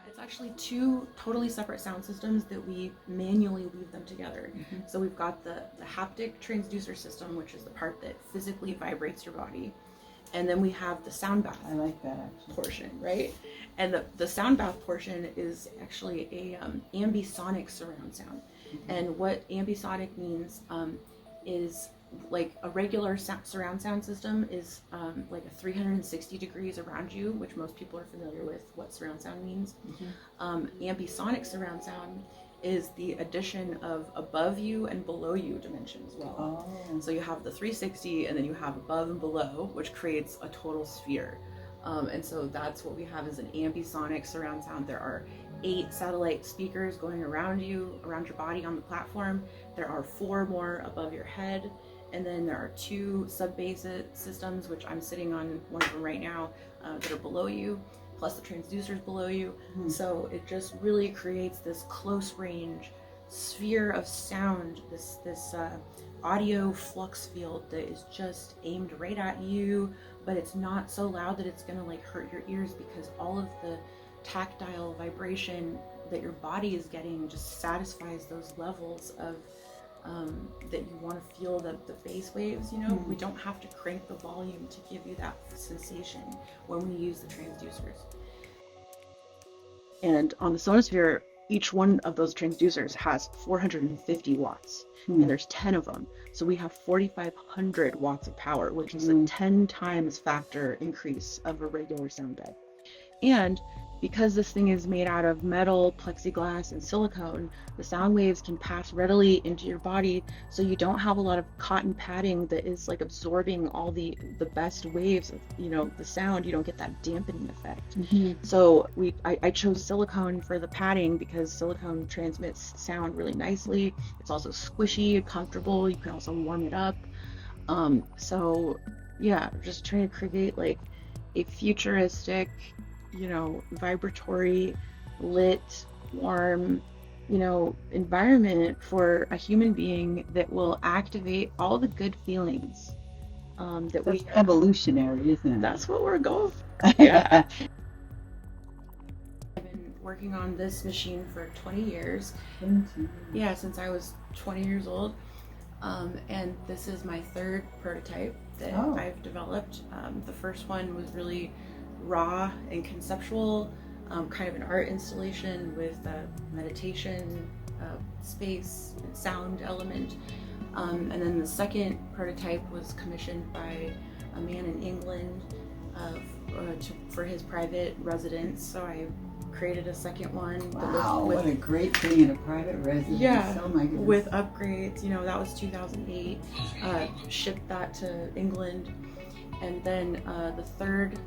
It's actually two totally separate sound systems that we manually weave them together. Mm-hmm. So we've got the haptic transducer system, which is the part that physically vibrates your body. And then we have the sound bath. I like that actually. Portion, right? And the sound bath portion is actually a ambisonic surround sound. Mm-hmm. And what ambisonic means is like a regular surround sound system is like a 360 degrees around you, which most people are familiar with what surround sound means. Mm-hmm. Ambisonic surround sound is the addition of above you and below you dimension as well. Oh. So you have the 360 and then you have above and below, which creates a total sphere. And so that's what we have is an ambisonic surround sound. There are 8 satellite speakers going around you, around your body on the platform. There are 4 more above your head. And then there are 2 sub-bass systems, which I'm sitting on one of them right now, that are below you, plus the transducers below you. Mm-hmm. So it just really creates this close range sphere of sound, this audio flux field that is just aimed right at you, but it's not so loud that it's gonna like hurt your ears, because all of the tactile vibration that your body is getting just satisfies those levels of that you want to feel the bass waves, you know. Mm-hmm. We don't have to crank the volume to give you that sensation when we use the transducers. And on the Sonosphere, each one of those transducers has 450 watts, and there's 10 of them. So we have 4,500 watts of power, which is a 10 times factor increase of a regular sound bed. And because this thing is made out of metal, plexiglass, and silicone, the sound waves can pass readily into your body, so you don't have a lot of cotton padding that is like absorbing all the best waves of, you know, the sound. You don't get that dampening effect. Mm-hmm. So I chose silicone for the padding because silicone transmits sound really nicely. It's also squishy, comfortable. You can also warm it up. So yeah, just trying to create like a futuristic, you know, vibratory, lit, warm, you know, environment for a human being that will activate all the good feelings that we have. Evolutionary, isn't it? That's what we're going for. Yeah. I've been working on this machine for 20 years. Yeah, since I was 20 years old. And this is my 3rd prototype that I've developed. The first one was really raw and conceptual, kind of an art installation with a meditation, space, and sound element. And then the second prototype was commissioned by a man in England for his private residence. So I created a second one. Wow, what a great thing in a private residence. Yeah, oh my goodness. With upgrades, you know, that was 2008. Shipped that to England. And then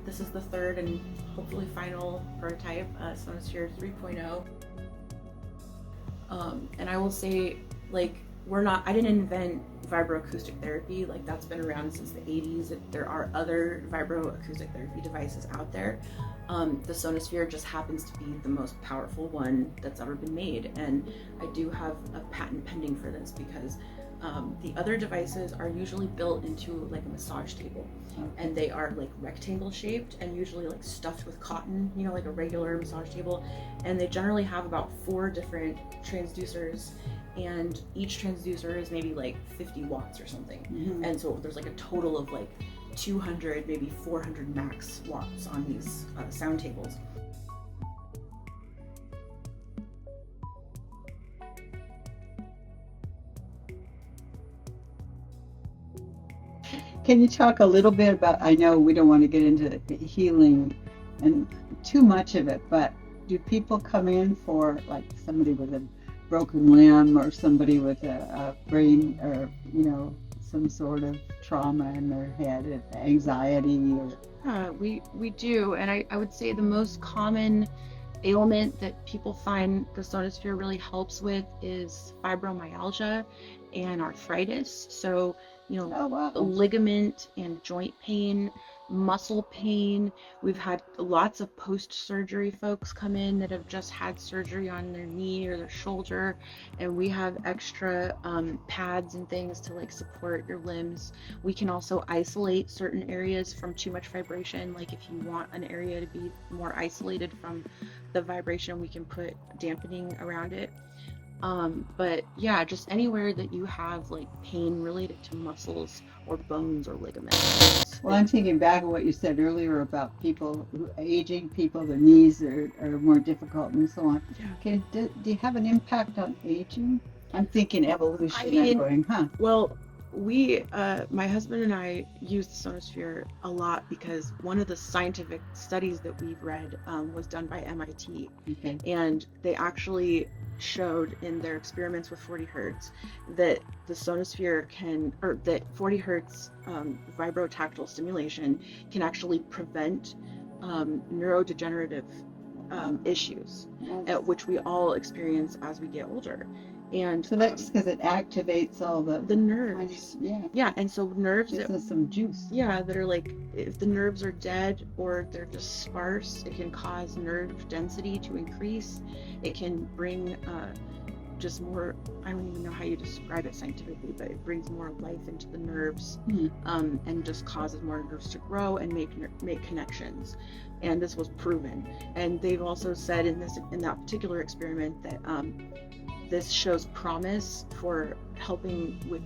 this is the third and hopefully final prototype, Sonosphere 3.0. And I will say, like, I didn't invent vibroacoustic therapy. Like, that's been around since the 80s. There are other vibroacoustic therapy devices out there. The Sonosphere just happens to be the most powerful one that's ever been made. And I do have a patent pending for this because the other devices are usually built into like a massage table, and they are like rectangle shaped and usually like stuffed with cotton, you know, like a regular massage table. And they generally have about 4 different transducers, and each transducer is maybe like 50 watts or something. Mm-hmm. And so there's like a total of like 200, maybe 400 max watts on these sound tables. Can you talk a little bit about, I know we don't want to get into healing and too much of it, but do people come in for like somebody with a broken limb or somebody with a brain or, you know, some sort of trauma in their head, anxiety? Or... we do, and I would say the most common ailment that people find the Sonosphere really helps with is fibromyalgia. and arthritis. So, Oh, wow. ligament and joint pain, muscle pain. We've had lots of post-surgery folks come in that have just had surgery on their knee or their shoulder, and we have extra pads and things to like support your limbs. We can also isolate certain areas from too much vibration. Like if you want an area to be more isolated from the vibration, we can put dampening around it. But yeah, just anywhere that you have like pain related to muscles or bones or ligaments. Well, I'm thinking back of what you said earlier about people aging, people, their knees are more difficult and so on. Yeah. Do you have an impact on aging? I'm thinking evolution. I mean, I'm going, huh? Well, we, my husband and I use the Sonosphere a lot because one of the scientific studies that we've read was done by MIT. Okay. And they actually showed in their experiments with 40 hertz that the Sonosphere that 40 hertz vibrotactile stimulation can actually prevent neurodegenerative issues, which we all experience as we get older. And so that's because it activates all the nerves. Yeah, and so nerves gives us some juice. Yeah, that are like, if the nerves are dead or they're just sparse, it can cause nerve density to increase. It can bring just more, I don't even know how you describe it scientifically, but it brings more life into the nerves, and just causes more nerves to grow and make connections. And this was proven. And they've also said in that particular experiment that this shows promise for helping with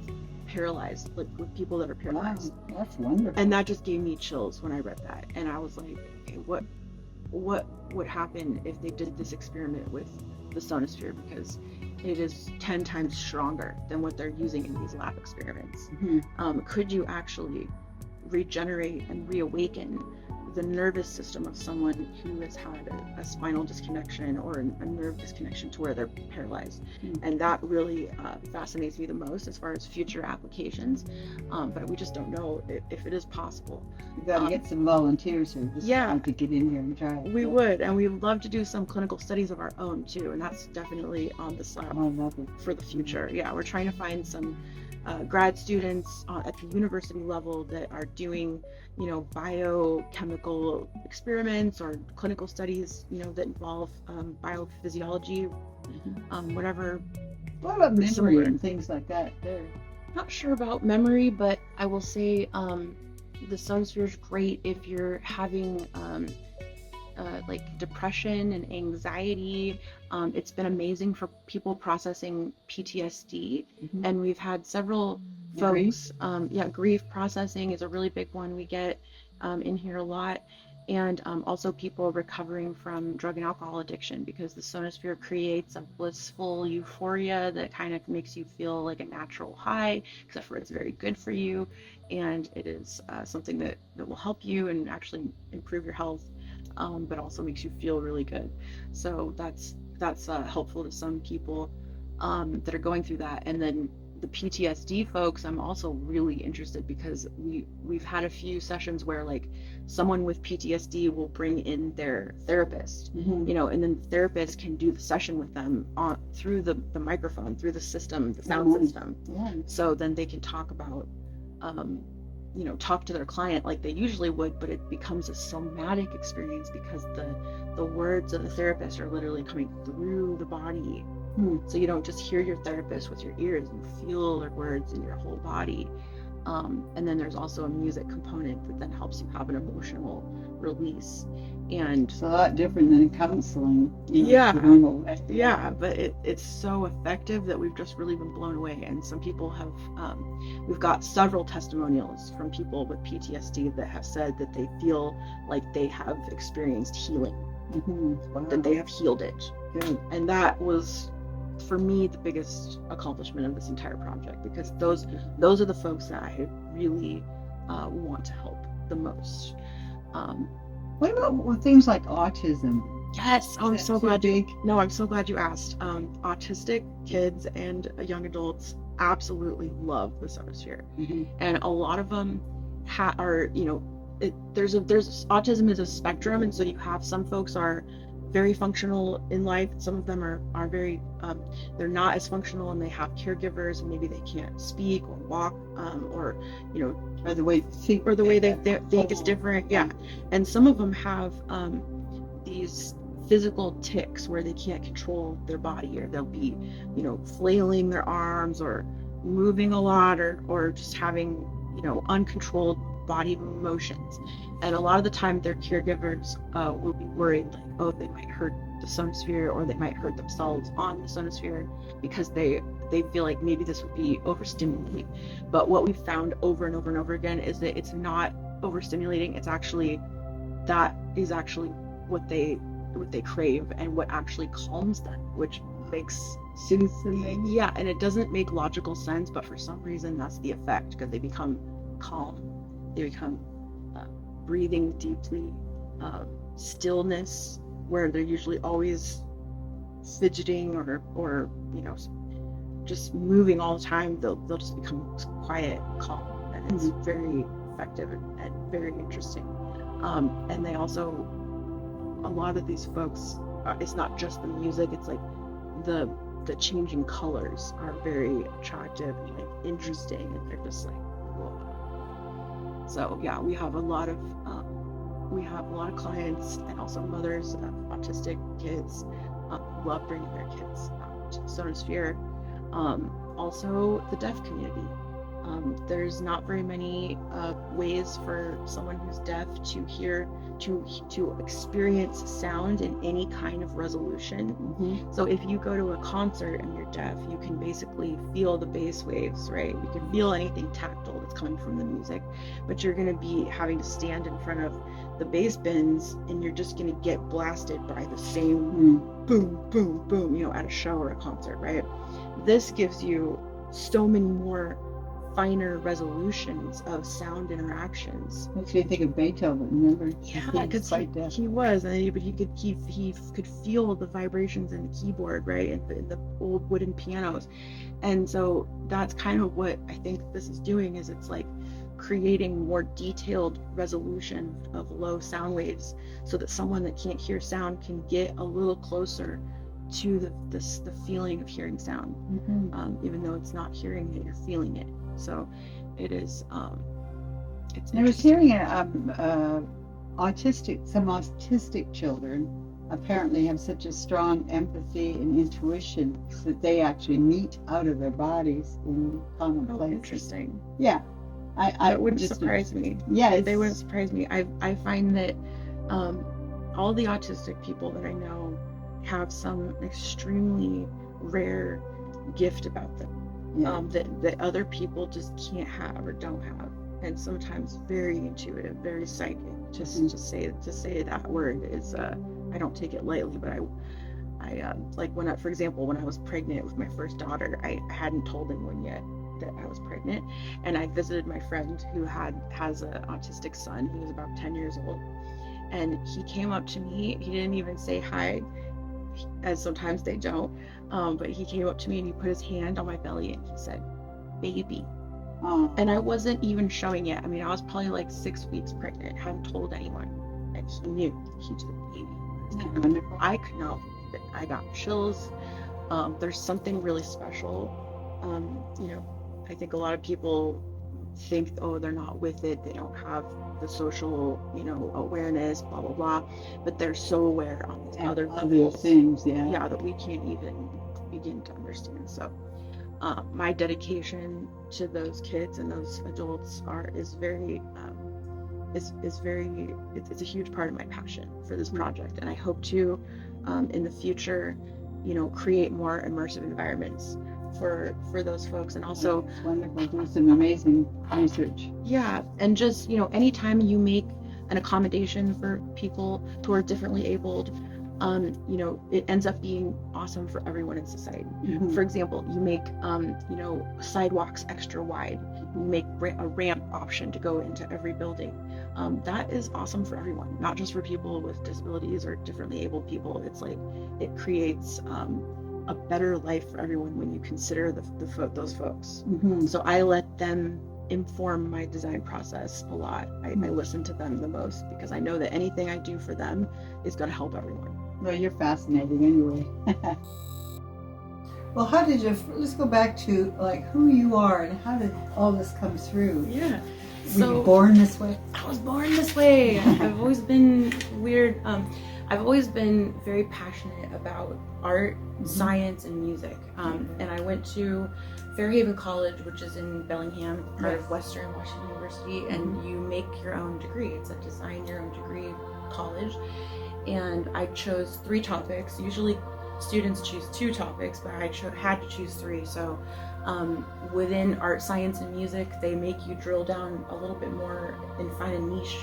paralyzed, like with people that are paralyzed. Wow, that's wonderful. And that just gave me chills when I read that. And I was like, okay, what would happen if they did this experiment with the Sonosphere? Because it is 10 times stronger than what they're using in these lab experiments. Could you actually regenerate and reawaken the nervous system of someone who has had a spinal disconnection or a nerve disconnection to where they're paralyzed? And that really fascinates me the most as far as future applications, but we just don't know if it is possible. You gotta get some volunteers who just want to get in here and try it. We would, and we'd love to do some clinical studies of our own too, and that's definitely on the slab for the future. Yeah, we're trying to find some grad students at the university level that are doing, biochemical experiments or clinical studies, that involve biophysiology, whatever. What about memory and things like that? They're not sure about memory, but I will say the Sonosphere is great if you're having like depression and anxiety. It's been amazing for people processing PTSD, and we've had several folks. Grief processing is a really big one we get in here a lot, and also people recovering from drug and alcohol addiction, because the Sonosphere creates a blissful euphoria that kind of makes you feel like a natural high, except for it's very good for you, and it is something that will help you and actually improve your health. But also makes you feel really good. So that's helpful to some people that are going through that. And then the PTSD folks, I'm also really interested, because we've had a few sessions where like someone with PTSD will bring in their therapist, and then the therapist can do the session with them through the microphone, through the system, the sound system. So then they can talk about talk to their client like they usually would, but it becomes a somatic experience because the words of the therapist are literally coming through the body. So you don't just hear your therapist with your ears, you feel their words in your whole body. And then there's also a music component that then helps you have an emotional release. And it's a lot different than counseling. But it's so effective that we've just really been blown away. And some people have, we've got several testimonials from people with PTSD that have said that they feel like they have experienced healing, that they have healed it. And that was, for me, the biggest accomplishment of this entire project, because those are the folks that I really want to help the most. What about things like autism? Yes, I'm so glad you asked. Autistic kids and young adults absolutely love the Sonosphere, and a lot of them are, there's autism is a spectrum, and so you have some folks are very functional in life. Some of them are very, they're not as functional, and they have caregivers, and maybe they can't speak or walk, or, you know, or the way they think is different. Yeah. And some of them have these physical tics where they can't control their body, or they'll be, you know, flailing their arms or moving a lot, or just having, you know, uncontrolled body motions. And a lot of the time their caregivers will be worried, like, oh, they might hurt the Sonosphere, or they might hurt themselves on the Sonosphere, because they feel like maybe this would be overstimulating. But what we've found over and over and over again is that it's not overstimulating. It's actually, that is actually what they crave, and what actually calms them, which makes soothing. Yeah, and it doesn't make logical sense, but for some reason that's the effect, because they become calm, they become breathing deeply, stillness, where they're usually always fidgeting or you know, just moving all the time. They'll just become quiet, calm, and it's very effective and very interesting. And they also, a lot of these folks, it's not just the music, it's like the changing colors are very attractive and like interesting, and they're just like, whoa. So yeah, we have a lot of clients, and also mothers of autistic kids who love bringing their kids to Sonosphere. Also the deaf community. There's not very many ways for someone who's deaf to hear, to experience sound in any kind of resolution. Mm-hmm. So if you go to a concert and you're deaf, you can basically feel the bass waves, right? You can feel anything tactile that's coming from the music, but you're going to be having to stand in front of the bass bins, and you're just going to get blasted by the same boom, boom, boom, you know, at a show or a concert, right? This gives you so many more finer resolutions of sound interactions. Makes me think of Beethoven. Remember? Yeah, because he was, but he could feel the vibrations in the keyboard, right, in the old wooden pianos. And so that's kind of what I think this is doing, is it's like creating more detailed resolution of low sound waves, so that someone that can't hear sound can get a little closer to the feeling of hearing sound. Mm-hmm. Even though it's not hearing it, you're feeling it. So it is, it's I was hearing some autistic children apparently have such a strong empathy and intuition that they actually meet out of their bodies in common places. Interesting. Yeah. That wouldn't surprise me. Yeah, they wouldn't surprise me. I find that all the autistic people that I know have some extremely rare gift about them. Yeah. That other people just can't have or don't have, and sometimes very intuitive, very psychic. Just to say that word is, I don't take it lightly, but I like for example, when I was pregnant with my first daughter, I hadn't told anyone yet that I was pregnant, and I visited my friend who has an autistic son. He was about 10 years old, and he came up to me. He didn't even say hi, as sometimes they don't, but he came up to me and he put his hand on my belly and he said, "Baby." And I wasn't even showing it. I mean, I was probably like 6 weeks pregnant, hadn't told anyone, and he knew. He just, baby. I could not believe it. I got chills. There's something really special. You know, I think a lot of people think, oh, they're not with it, they don't have the social, you know, awareness, blah blah blah, but they're so aware on these other things, that we can't even begin to understand. So my dedication to those kids and those adults is it's a huge part of my passion for this project, and I hope to in the future, you know, create more immersive environments for those folks. And also, it's wonderful, do some amazing research. Yeah, and just, you know, anytime you make an accommodation for people who are differently abled, you know, it ends up being awesome for everyone in society. Mm-hmm. For example, you make you know, sidewalks extra wide, you make a ramp option to go into every building. That is awesome for everyone, not just for people with disabilities or differently abled people. It's like, it creates a better life for everyone when you consider those folks. Mm-hmm. So I let them inform my design process a lot. I listen to them the most, because I know that anything I do for them is going to help everyone. Well, you're fascinating anyway. Well, how did you, let's go back to like who you are and how did all this come through? Yeah. Were you born this way? I was born this way. I've always been weird. I've always been very passionate about art, science, and music. And I went to Fairhaven College, which is in Bellingham, part of Western Washington University, and you make your own degree. It's a design your own degree college. And I chose 3 topics. Usually students choose 2 topics, but I had to choose 3. So within art, science, and music, they make you drill down a little bit more and find a niche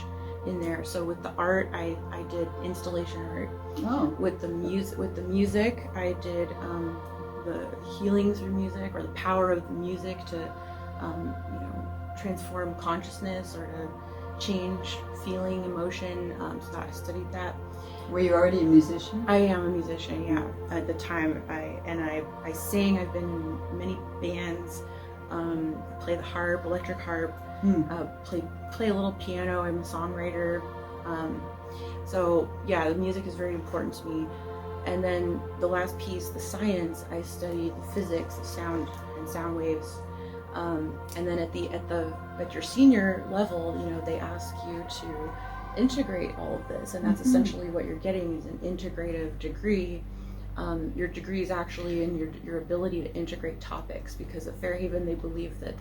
in there. So with the art, I did installation art. Oh. With the music, I did the healing through music, or the power of the music to transform consciousness or to change feeling, emotion. So I studied that. Were you already a musician? I am a musician, yeah. At the time, I sing. I've been in many bands. Play the harp, electric harp. Play a little piano. I'm a songwriter. So yeah, the music is very important to me. And then the last piece, the science, I studied the physics of sound and sound waves. And then at your senior level, they ask you to integrate all of this, and that's essentially what you're getting is an integrative degree. Your degree is actually in your ability to integrate topics, because at Fairhaven they believe that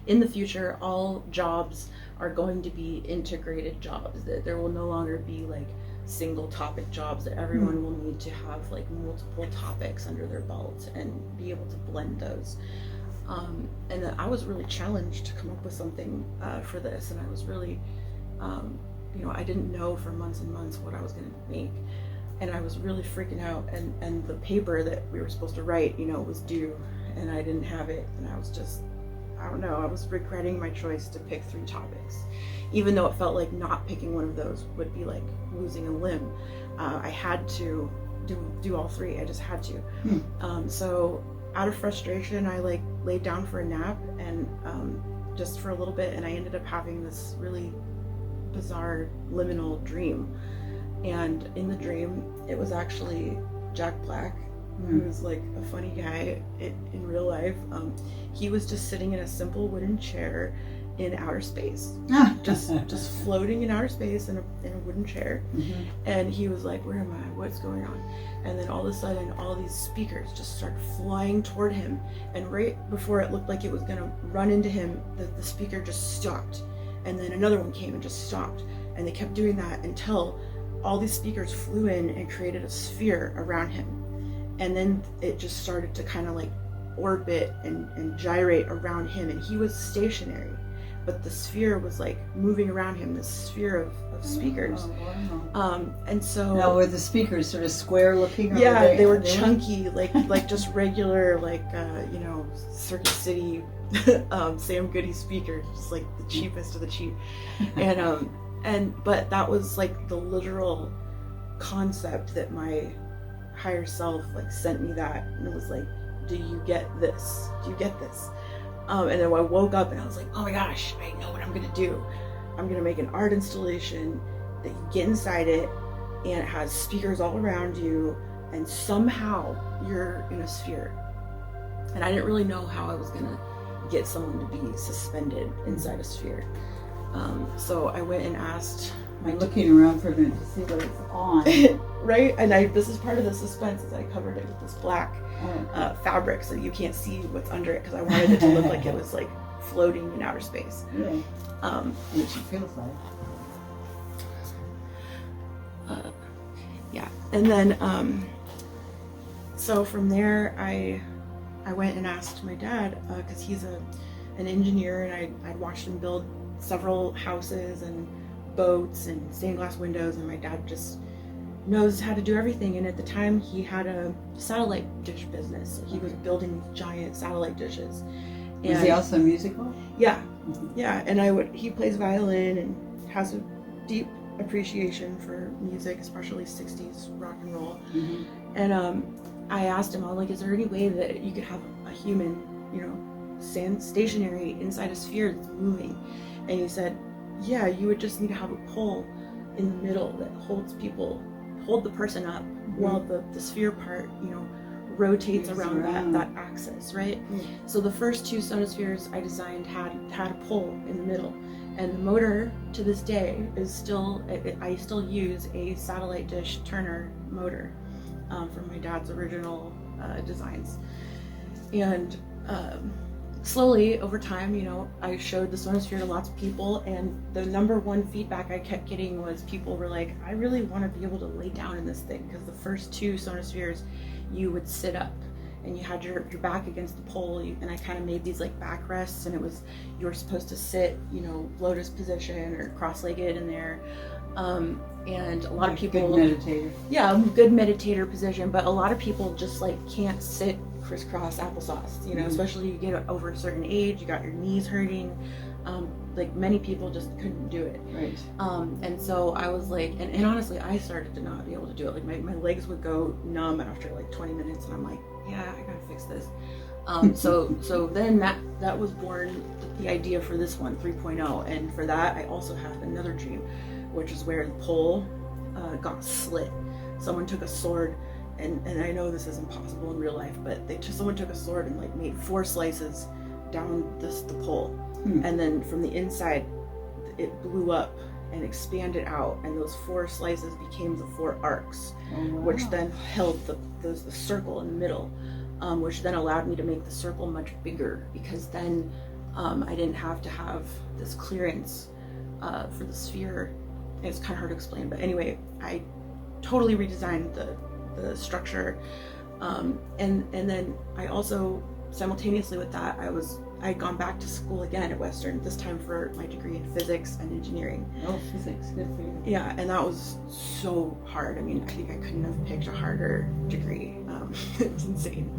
in the future all jobs are going to be integrated jobs, that there will no longer be like single topic jobs, that everyone will need to have like multiple topics under their belt and be able to blend those. And I was really challenged to come up with something for this, and I was really I didn't know for months and months what I was going to make, and I was really freaking out, and the paper that we were supposed to write was due, and I didn't have it, and I was just, I don't know, I was regretting my choice to pick 3 topics, even though it felt like not picking one of those would be like losing a limb. I had to do all 3. I just had to. So out of frustration, I like laid down for a nap, and just for a little bit, and I ended up having this really bizarre liminal dream. And in the dream, it was actually Jack Black, who was like a funny guy in real life. He was just sitting in a simple wooden chair in outer space, just floating in outer space in a wooden chair. And he was like, "Where am I? What's going on?" And then all of a sudden, all these speakers just started flying toward him. And right before it looked like it was gonna run into him, the speaker just stopped. And then another one came and just stopped. And they kept doing that until all these speakers flew in and created a sphere around him. And then it just started to kind of like orbit and gyrate around him. And he was stationary, but the sphere was like moving around him, this sphere of speakers. And so now were the speakers sort of square looking? Yeah, they were chunky, like just regular, like Circuit City Sam Goody speakers, just like the cheapest of the cheap. But that was like the literal concept that my higher self like sent me that, and it was like, do you get this? Do you get this? And then I woke up and I was like, oh my gosh, I know what I'm gonna do. I'm gonna make an art installation that you get inside it, and it has speakers all around you, and somehow you're in a sphere. And I didn't really know how I was gonna get someone to be suspended inside a sphere. So I went and asked. I'm looking around for a minute to see what it's on. Right? And this is part of the suspense, is I covered it with this black fabric so you can't see what's under it, because I wanted it to look like it was like floating in outer space. Yeah. Which it feels like. Yeah. And then so from there I went and asked my dad, because he's an engineer, and I'd watched him build several houses and boats and stained glass windows, and my dad just knows how to do everything. And at the time he had a satellite dish business, so he was building giant satellite dishes. And is he also musical? Yeah. Yeah. And he plays violin and has a deep appreciation for music, especially 60s rock and roll. And I asked him, I was like, is there any way that you could have a human, stationary inside a sphere that's moving? And he said, yeah, you would just need to have a pole in the middle that holds people hold the person up while the sphere part, rotates around that axis, right? So the first 2 sonospheres I designed had a pole in the middle, and the motor to this day is still, I still use a satellite dish Turner motor from my dad's original designs. And slowly over time, I showed the Sonosphere to lots of people, and the number one feedback I kept getting was people were like, I really want to be able to lay down in this thing, because the first 2 Sonospheres you would sit up and you had your back against the pole, and I kind of made these like back rests, and you were supposed to sit, lotus position or cross-legged in there. And a lot of people, good meditator. Yeah, good meditator position, but a lot of people just like can't sit crisscross applesauce, especially you get over a certain age, you got your knees hurting, like many people just couldn't do it. Right. And so I was like, and honestly, I started to not be able to do it. Like my legs would go numb after like 20 minutes, and I'm like, yeah, I gotta fix this. So then that was born the idea for this one, 3.0, and for that I also had another dream, which is where the pole got slit. Someone took a sword, and I know this isn't possible in real life, but someone took a sword and like made 4 slices down the pole, and then from the inside it blew up and expanded out, and those 4 slices became the 4 arcs, which then held the circle in the middle, which then allowed me to make the circle much bigger, because then I didn't have to have this clearance for the sphere. It's kind of hard to explain, but anyway, I totally redesigned the structure, and then I also, simultaneously with that, I'd gone back to school again at Western, this time for my degree in physics and engineering. Oh, physics, good for you. Yeah, and that was so hard. I mean, I think I couldn't have picked a harder degree. It's insane.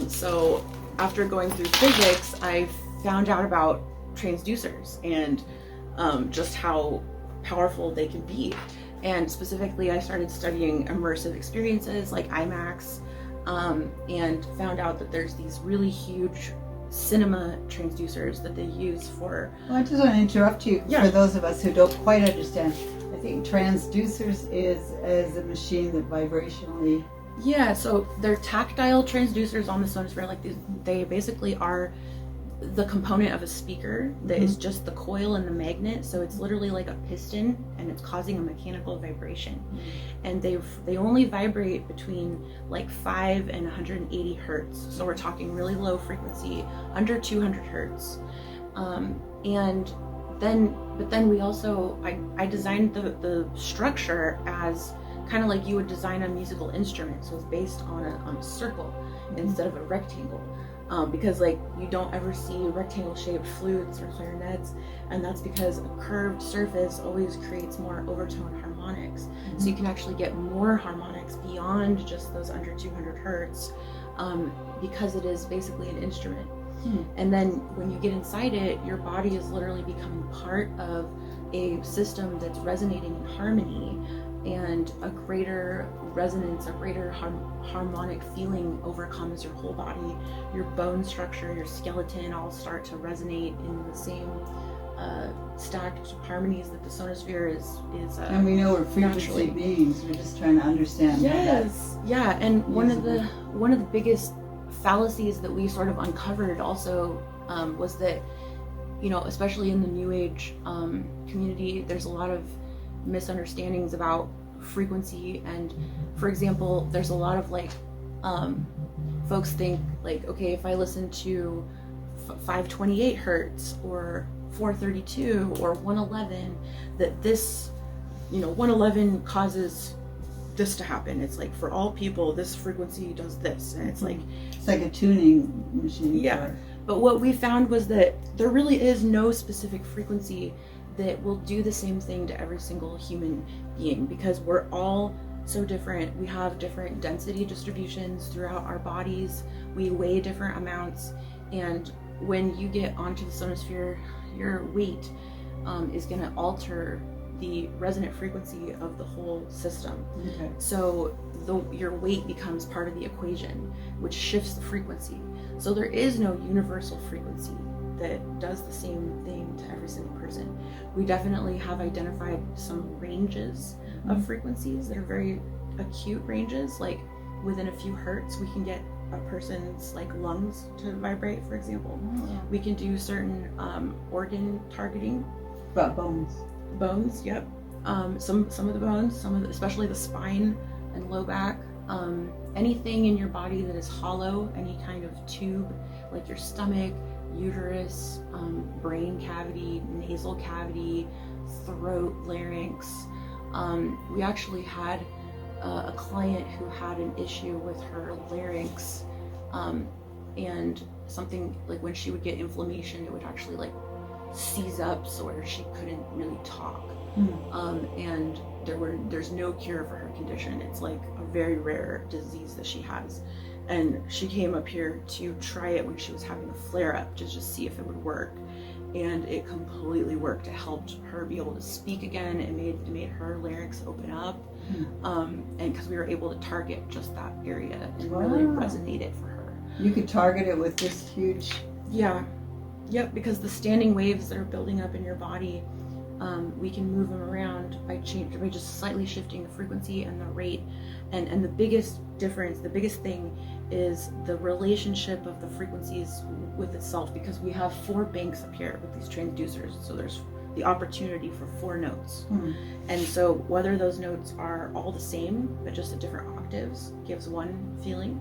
So after going through physics, I found out about transducers and just how powerful they can be. And specifically, I started studying immersive experiences like IMAX, and found out that there's these really huge cinema transducers that they use for... Well, I just want to interrupt you. Yeah. For those of us who don't quite understand. I think transducers is a machine that vibrationally... Yeah, so they're tactile transducers on the Sonosphere. Like they basically are the component of a speaker that is just the coil and the magnet. So it's literally like a piston, and it's causing a mechanical vibration. And they only vibrate between like 5 and 180 hertz. So we're talking really low frequency, under 200 hertz. But then we also, I designed the structure as kind of like you would design a musical instrument. So it's based on a circle instead of a rectangle. Because like you don't ever see rectangle shaped flutes or clarinets, and that's because a curved surface always creates more overtone harmonics. So you can actually get more harmonics beyond just those under 200 hertz, because it is basically an instrument. And then when you get inside it, your body is literally becoming part of a system that's resonating in harmony, and a greater resonance, a greater harmonic feeling overcomes your whole body. Your bone structure, your skeleton all start to resonate in the same stacked harmonies that the Sonosphere is and we know we're frequency naturally. beings. We're just trying to understand. Yes, yeah, and one of the biggest fallacies that we sort of uncovered also was that, especially in the New Age community, there's a lot of misunderstandings about frequency. And for example, there's a lot of like folks think like, okay, if I listen to 528 hertz or 432 or 111, that this 111 causes this to happen. It's like for all people this frequency does this, and it's like a tuning machine. Yeah, but what we found was that there really is no specific frequency that will do the same thing to every single human being, because we're all so different. We have different density distributions throughout our bodies. We weigh different amounts, and when you get onto the Sonosphere, your weight is going to alter the resonant frequency of the whole system. Okay. So your weight becomes part of the equation, which shifts the frequency. So there is no universal frequency that does the same thing to every single person. We definitely have identified some ranges of frequencies that are very acute ranges. Like within a few hertz, we can get a person's like lungs to vibrate, for example. We can do certain organ targeting. But bones, yep. Some of the bones, especially the spine and low back. Anything in your body that is hollow, any kind of tube, like your stomach, uterus, brain cavity, nasal cavity, throat, larynx. We actually had a client who had an issue with her larynx, and something like when she would get inflammation, it would actually like seize up so where she couldn't really talk. And there's no cure for her condition. It's like a very rare disease that she has. And she came up here to try it when she was having a flare-up to just see if it would work. And it completely worked. It helped her be able to speak again. It made her larynx open up. And because we were able to target just that area and really resonate it for her. You could target it with this huge... Yeah. Yep, because the standing waves that are building up in your body, we can move them around by just slightly shifting the frequency and the rate. And the biggest difference, the biggest thing is the relationship of the frequencies with itself, because we have 4 banks up here with these transducers. So there's the opportunity for 4 notes. And so whether those notes are all the same, but just at different octaves, gives one feeling.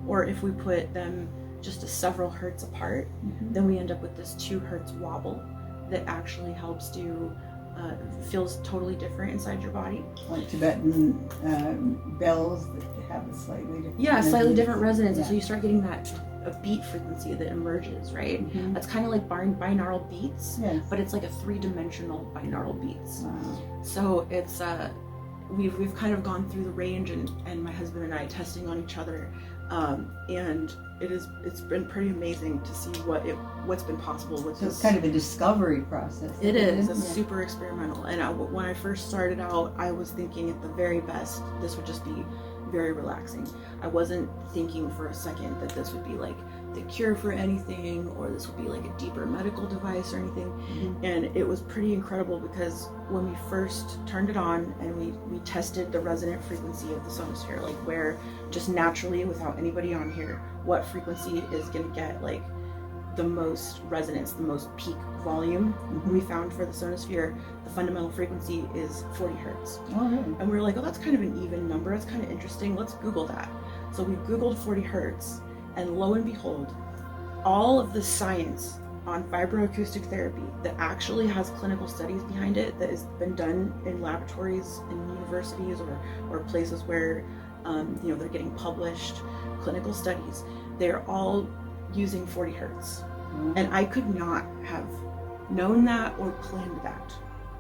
Or if we put them just a several hertz apart, then we end up with this 2 hertz wobble that actually helps do feels totally different inside your body. Like Tibetan bells that have a slightly different... Yeah, slightly different resonance. And so you start getting that a beat frequency that emerges, right? That's kind of like binaural beats, but it's like a 3-dimensional binaural beats. So it's we've kind of gone through the range, and my husband and I testing on each other, and it's been pretty amazing to see what's been possible with so this. It's kind of a discovery process. It is. It's super experimental. And when I first started out, I was thinking at the very best, this would just be very relaxing. I wasn't thinking for a second that this would be like the cure for anything, or this would be like a deeper medical device or anything. And it was pretty incredible, because when we first turned it on and we tested the resonant frequency of the Sonosphere, like where just naturally without anybody on here, what frequency is going to get like the most resonance, the most peak volume. We found for the Sonosphere, the fundamental frequency is 40 hertz. And we were like, oh, that's kind of an even number. That's kind of interesting. Let's Google that. So we Googled 40 hertz, and lo and behold, all of the science on vibroacoustic therapy that actually has clinical studies behind it, that has been done in laboratories in universities or places where they're getting published clinical studies, they're all using 40 hertz. And I could not have known that or planned that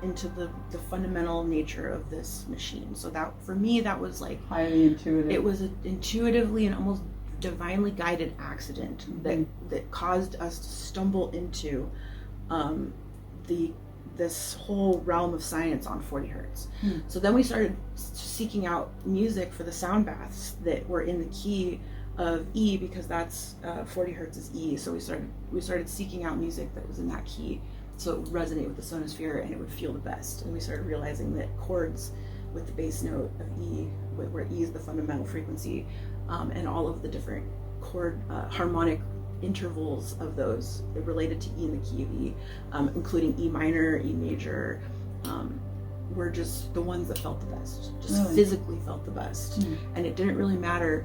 into the fundamental nature of this machine. So that, for me, that was like highly intuitive. It was intuitively and almost divinely guided accident that caused us to stumble into this whole realm of science on 40 hertz. So then we started seeking out music for the sound baths that were in the key of E, because that's 40 hertz is E. So we started seeking out music that was in that key, so it would resonate with the Sonosphere and it would feel the best. And we started realizing that chords with the bass note of E, where E is the fundamental frequency, and all of the different chord harmonic intervals of those related to E in the key of E, including E minor, E major, were just the ones that felt the best, just physically felt the best. And it didn't really matter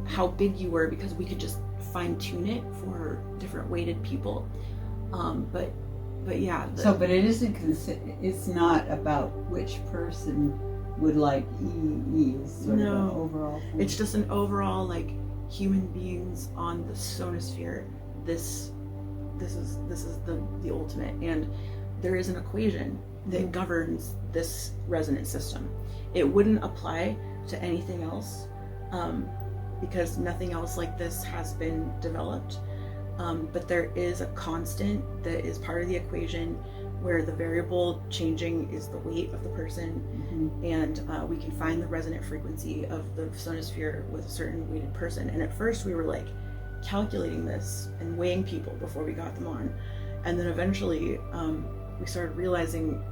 how big you were, because we could just fine tune it for different weighted people. But yeah. But it isn't. It's not about which person would like E. It's sort of an overall thing. It's just an overall, like, human beings on the Sonosphere. This is the ultimate, and there is an equation that governs this resonance system. It wouldn't apply to anything else, because nothing else like this has been developed. But there is a constant that is part of the equation, where the variable changing is the weight of the person, and we can find the resonant frequency of the Sonosphere with a certain weighted person. And at first we were like calculating this and weighing people before we got them on, and then eventually we started realizing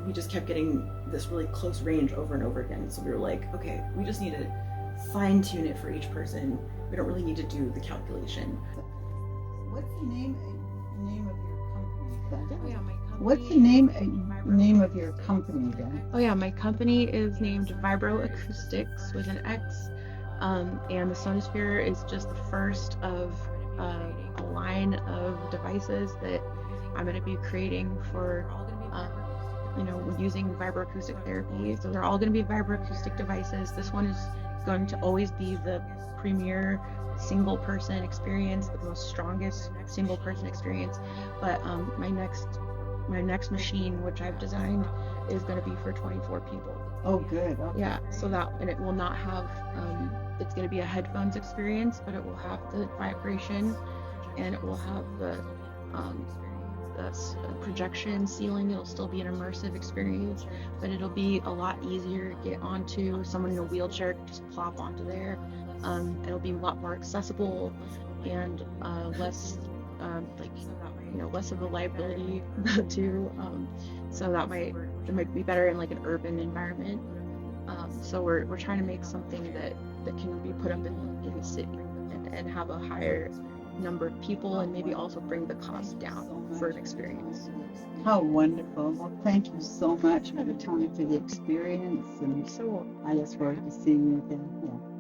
we just kept getting this really close range over and over again. So we were like, okay, we just need to fine tune it for each person. We don't really need to do the calculation. What's the name of your company? Oh yeah, my company. What's the name of your company then? Oh yeah, my company is named Vibroacousitx with an X, and the Sonosphere is just the first of a line of devices that I'm going to be creating for, using vibroacoustic therapy. So they're all going to be vibroacoustic devices. This one is going to always be the premier single person experience, the most strongest single person experience. But my next machine, which I've designed, is going to be for 24 people. Oh, good. Okay. Yeah, so and it will not have, it's going to be a headphones experience, but it will have the vibration, and it will have the projection ceiling. It'll still be an immersive experience, but it'll be a lot easier to get onto. Someone in a wheelchair can just plop onto there. It'll be a lot more accessible and less less of a liability to so it might be better in like an urban environment. So we're trying to make something that can be put up in the city and have a higher number of people, and maybe also bring the cost down for an experience. How wonderful. Well, thank you so much for the time, for the experience, and So I look forward to seeing you again. Yeah.